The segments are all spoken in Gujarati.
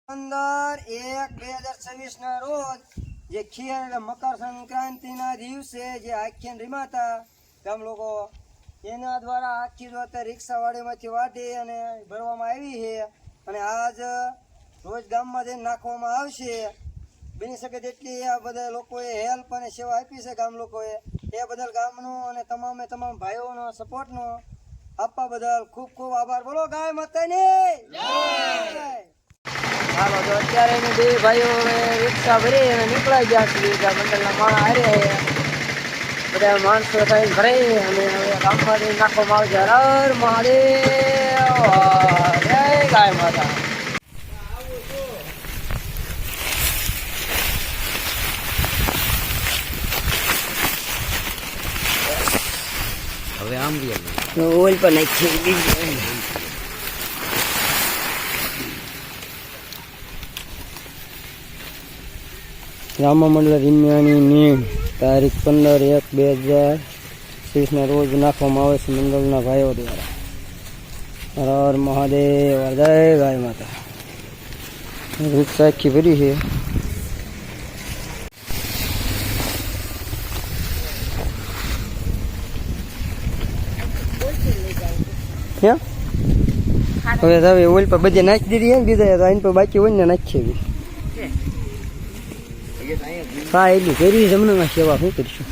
15/1/2026 ના રોજ જે ખીર એટલે મકર સંક્રાંતિના દિવસે જે આખ્યાન રીમાતા ગામ લોકો એના દ્વારા આખી જોત રિક્ષાવાડીમાંથી વાટી અને ભરવામાં આવી છે અને આજ રોજ ગામમાં જઈને નાખવામાં આવશે. બની શકે તેટલી આ બધા લોકોએ હેલ્પ અને સેવા આપી છે ગામ લોકોએ. એ બદલ ગામનો અને તમામ ભાઈઓનો સપોર્ટનો આપવા બદલ ખૂબ ખૂબ આભાર. બોલો ગાય માતાની જય. હાલો તો અત્યારે એને બે ભાઈઓ રિક્ષા ભરી અને નીકળાઈ ગયા છે. બીજા મંડળના માણસ હારે બધા માણસો થઈને ભરાઈ અને હવે ગામમાંથી નાખવામાં આવશે. હર મહાદેવ, જય ગાય માતા. હવે આમ ઓઇલ પણ નાખી બીજું રામા મંડળ રીમ્યાની નીમ તારીખ 15/1/2026 ના રોજ નાખવામાં આવે છે મંડળના ભાઈઓ દ્વારા. હર હર મહાદેવ, જય ગાય માતા. રિક્ષા આખી ભરી છે. હવે ઓઇલ પર બધે નાખી દીધી ને બીજા આઈન પર બાકી હોય ને નાખીએ. હા એટલી કરવી જમણમાં સેવા શું કરીશું?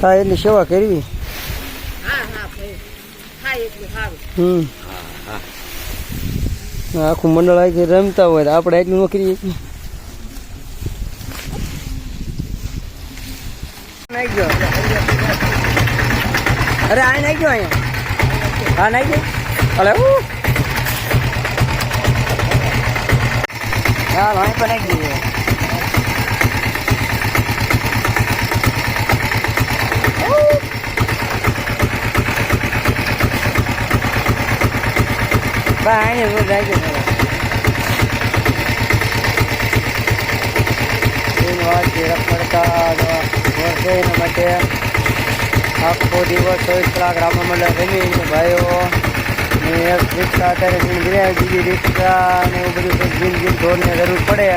હા એટલી સેવા કરવી. આખું મંડળ આવી રમતા હોય તો આપણે એટલું નોકરી નાખજો. અરે આ નાખજો અહીંયા. હા નાખજો. અલે ચાલ અહીં પણ નાખી દઈએ. આને રોજ રાખજો રખડતા વર્ષે એના માટે આખો દિવસ 24 કલાક રામા મંડળ રમી ભાઈઓ ને એક રિક્ષા અત્યારે બીજી રિક્ષા ને એવું બધું જીન ઢોરને જરૂર પડે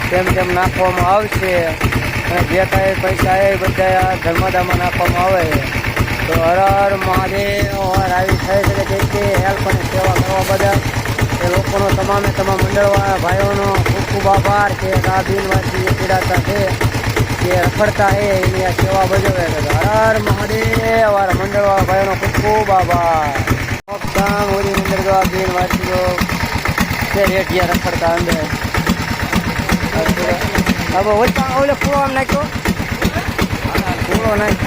તેમ નાખવામાં આવશે. અને જે કાંઈ પૈસા એ બધા ધર્મદામાં નાખવામાં આવે તો હર હર મહાદેવ આવી થઈ શકે તેટલી હેલ્પ અને સેવા કરવા બદલ એ લોકોનો તમામ મંડળવાળા ભાઈઓનો ખૂબ ખૂબ આભાર કે આ બિનવાસી જે પીડાતા છે જે રખડતા છે એની આ સેવા ભજવે. હર હર મહાદેવ મંડળવાળા ભાઈઓનો ખૂબ ખૂબ આભાર. મોદી મંદિર તો આ બિનવાસીઓ છે રેઠિયા રખડતા અંદર. હવે ઓલે પૂરો આમ નાખ્યો પૂરો નાખ.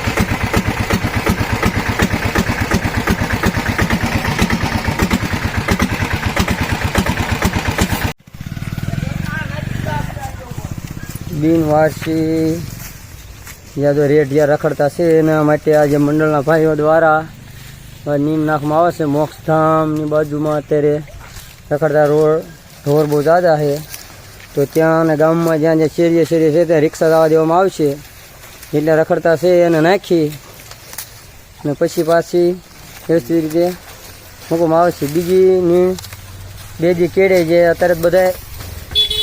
બિનવાસી જ્યાં તો રેઢિયા રખડતા છે એના માટે આજે મંડળના ભાઈઓ દ્વારા નીમ નાખવામાં આવે છે. મોક્ષધામની બાજુમાં અત્યારે રખડતા ઢોર બહુ જાજા છે તો ત્યાં અને ગામમાં જ્યાં શેરીએ છે ત્યાં રિક્ષા જવા દેવામાં આવશે. એટલે રખડતા છે એને નાખી અને પછી પાછી વ્યવસ્થિત રીતે મૂકવામાં આવશે. બીજી નીણ બેજી કેળે જે અત્યારે બધા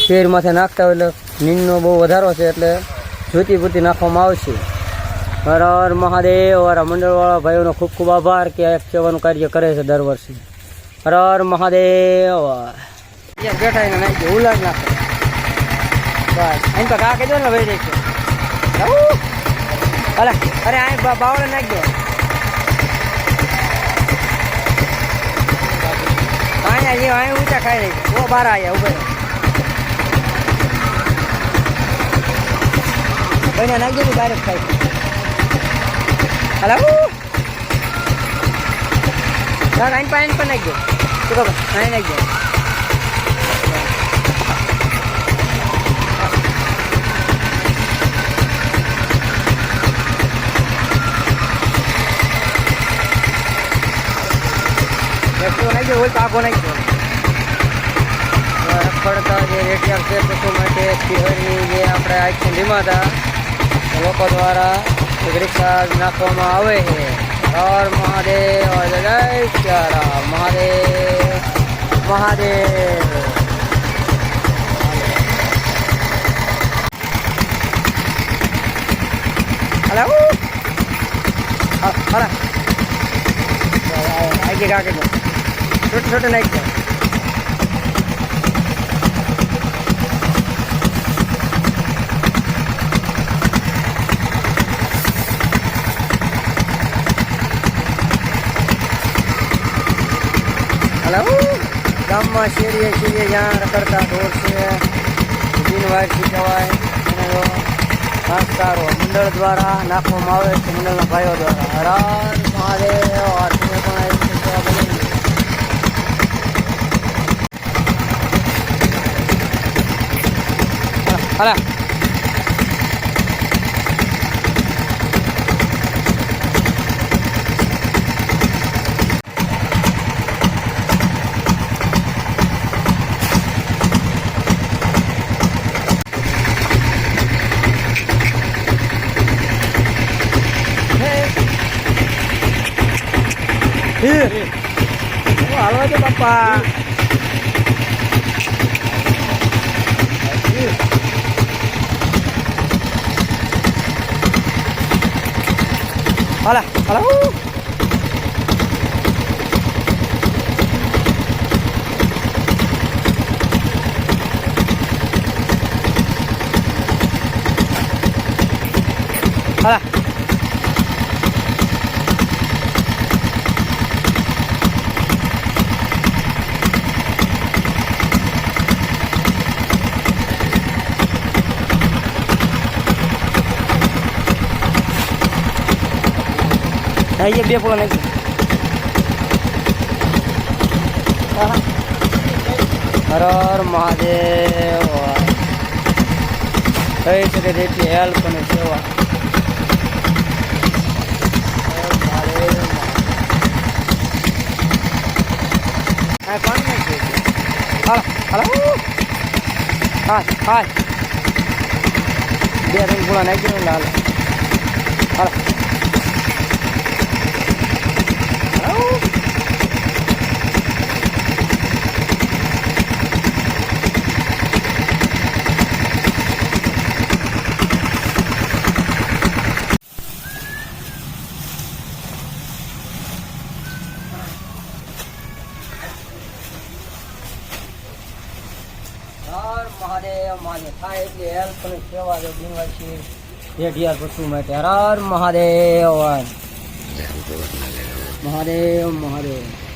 શેર માથે નાખતા હોય એટલે નીણનો બહુ વધારો છે એટલે જોતી પૂરતી નાખવામાં આવશે. હર હર મહાદેવ. મંડળવાળા ભાઈઓનો ખૂબ ખૂબ આભાર કે એક સેવાનું કાર્ય કરે છે દર વર્ષે. હર હર મહાદેવ. બેઠા એને નાખી ઉલાડ નાખે બસ. અહીં તો ઘા કહેજો ને ભાઈ દેખો. અરે અરે અહીં બાવળે નાખજો. અહીંયા અહીં ઊંચા ખાઈ રહી છે. બહુ બહાર આવ્યા ઉભે ભાઈને નાખજો ને ડાયરેક્ટ ખાઈ. હલો અહીં પણ નાખજો. શું અહીં નાખજો. નાખજો હોય તો આખો નાખજો. રખડતા જે રેટિયા છે પશુ માટે શહેરની જે આપણે આખી રીમાતા લોકો દ્વારા રિક્ષા નાખવામાં આવે છે. હર મહાદેવ, જય શ્રી રામ. મહાદેવ મહાદેવ. હાલા આગે કાકે છોટે છોટે નાખી દો હલો ગામમાં શેરીએ શેરીએ જ્યાં રખડતા ઢોર છે બિનવારસી કહેવાય અને ઘાસ ચારો મંડળ દ્વારા નાખવામાં આવે છે મંડળના ભાઈઓ દ્વારા હરાર મહાદેવ આરતીને પણ આવી રીતે સેવા બની હાલા હાલવા દે બાપા હાલા હાલા હાલા ये બે પોળા નાખી હર હર મહાદેવ કહી શકે જેટલી હેલ્પ અને સેવા હા હા બે રંગ પોળા નાખી દો લાલ હાલ મહાદેવ મહાદેવ થાય એટલી હેલ્પ અને સેવા જો બિનવારસી રેઢિયાર પશુ માટે હર મહાદેવ મહાદેવ મહાદેવ